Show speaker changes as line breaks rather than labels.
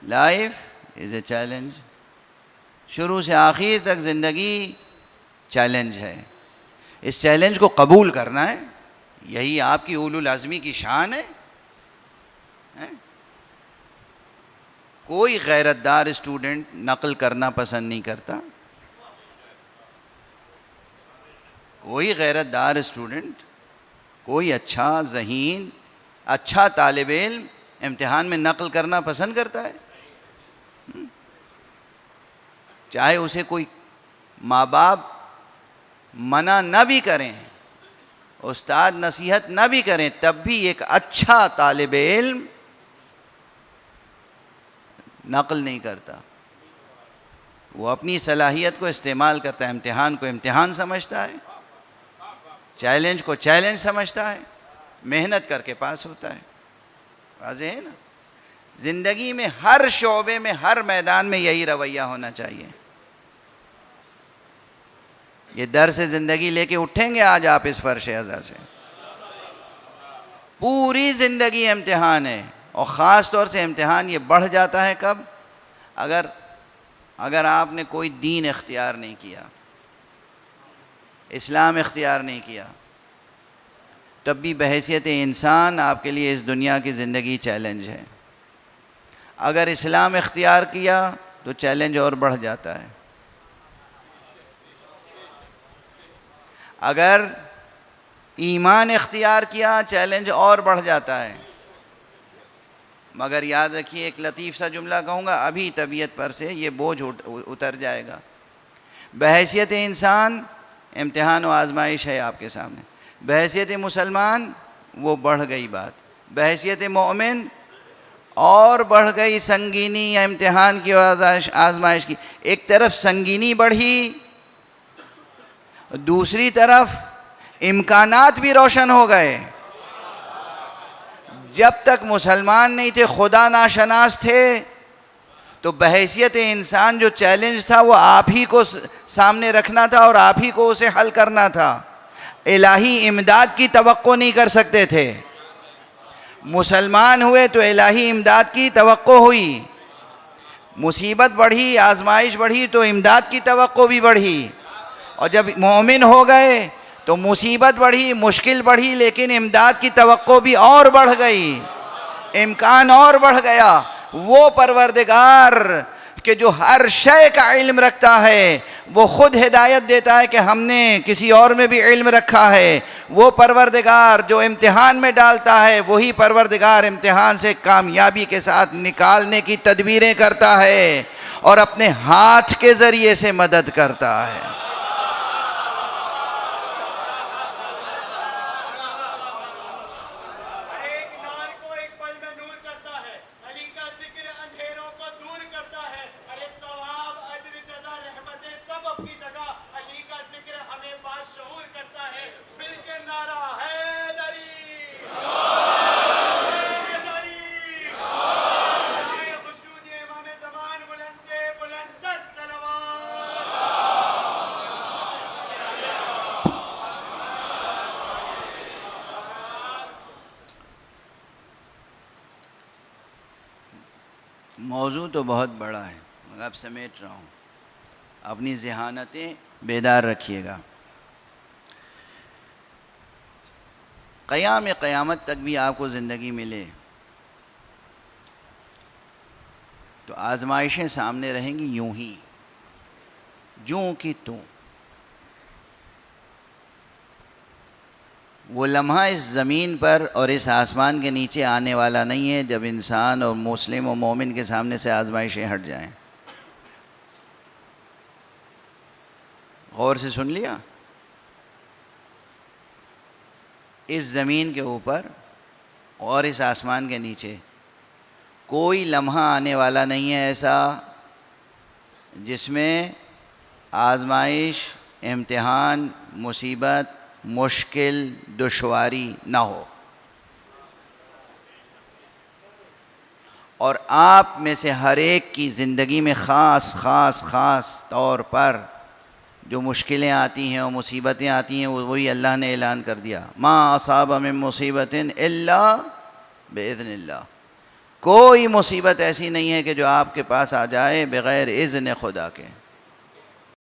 Life is a challenge. شروع سے آخر تک زندگی چیلنج ہے. اس چیلنج کو قبول کرنا ہے. یہی آپ کی اولو العزمی کی شان ہے. کوئی غیرت دار اسٹوڈنٹ نقل کرنا پسند نہیں کرتا. کوئی غیرت دار اسٹوڈنٹ، کوئی اچھا ذہین اچھا طالب علم امتحان میں نقل کرنا پسند کرتا ہے؟ چاہے اسے کوئی ماں باپ منع نہ بھی کریں، استاد نصیحت نہ بھی کریں، تب بھی ایک اچھا طالب علم نقل نہیں کرتا. وہ اپنی صلاحیت کو استعمال کرتا ہے. امتحان کو امتحان سمجھتا ہے، چیلنج کو چیلنج سمجھتا ہے، محنت کر کے پاس ہوتا ہے. واضح ہے نا؟ زندگی میں ہر شعبے میں ہر میدان میں یہی رویہ ہونا چاہیے. یہ درس زندگی لے کے اٹھیں گے آج آپ اس فرش ازا سے. پوری زندگی امتحان ہے. اور خاص طور سے امتحان یہ بڑھ جاتا ہے کب؟ اگر آپ نے کوئی دین اختیار نہیں کیا، اسلام اختیار نہیں کیا، تب بھی بحیثیت انسان آپ کے لیے اس دنیا کی زندگی چیلنج ہے. اگر اسلام اختیار کیا تو چیلنج اور بڑھ جاتا ہے. اگر ایمان اختیار کیا چیلنج اور بڑھ جاتا ہے. مگر یاد رکھیے، ایک لطیف سا جملہ کہوں گا، ابھی طبیعت پر سے یہ بوجھ اتر جائے گا. بحیثیت انسان امتحان و آزمائش ہے آپ کے سامنے. بحیثیت مسلمان وہ بڑھ گئی بات. بحیثیت مومن اور بڑھ گئی سنگینی یا امتحان کی آزمائش کی. ایک طرف سنگینی بڑھی، دوسری طرف امکانات بھی روشن ہو گئے. جب تک مسلمان نہیں تھے، خدا ناشناس تھے، تو بحیثیت انسان جو چیلنج تھا وہ آپ ہی کو سامنے رکھنا تھا اور آپ ہی کو اسے حل کرنا تھا. الہی امداد کی توقع نہیں کر سکتے تھے. مسلمان ہوئے تو الہی امداد کی توقع ہوئی. مصیبت بڑھی، آزمائش بڑھی تو امداد کی توقع بھی بڑھی. اور جب مومن ہو گئے تو مصیبت بڑھی، مشکل بڑھی، لیکن امداد کی توقع بھی اور بڑھ گئی، امکان اور بڑھ گیا. وہ پروردگار کہ جو ہر شے کا علم رکھتا ہے، وہ خود ہدایت دیتا ہے کہ ہم نے کسی اور میں بھی علم رکھا ہے. وہ پروردگار جو امتحان میں ڈالتا ہے، وہی پروردگار امتحان سے کامیابی کے ساتھ نکالنے کی تدبیریں کرتا ہے اور اپنے ہاتھ کے ذریعے سے مدد کرتا ہے. موضوع تو بہت بڑا ہے، مگر اب سمیٹ رہا ہوں. اپنی ذہانتیں بیدار رکھیے گا. قیامت تک بھی آپ کو زندگی ملے تو آزمائشیں سامنے رہیں گی یوں ہی، جوں کی توں. وہ لمحہ اس زمین پر اور اس آسمان کے نیچے آنے والا نہیں ہے جب انسان اور مسلم و مومن کے سامنے سے آزمائشیں ہٹ جائیں. غور سے سن لیا؟ اس زمین کے اوپر اور اس آسمان کے نیچے کوئی لمحہ آنے والا نہیں ہے ایسا جس میں آزمائش، امتحان، مصیبت، مشکل، دشواری نہ ہو. اور آپ میں سے ہر ایک کی زندگی میں خاص طور پر جو مشکلیں آتی ہیں اور مصیبتیں آتی ہیں، وہی اللہ نے اعلان کر دیا، ما اصاب من مصیبت الا باذن اللہ. کوئی مصیبت ایسی نہیں ہے کہ جو آپ کے پاس آ جائے بغیر اذن خدا کے.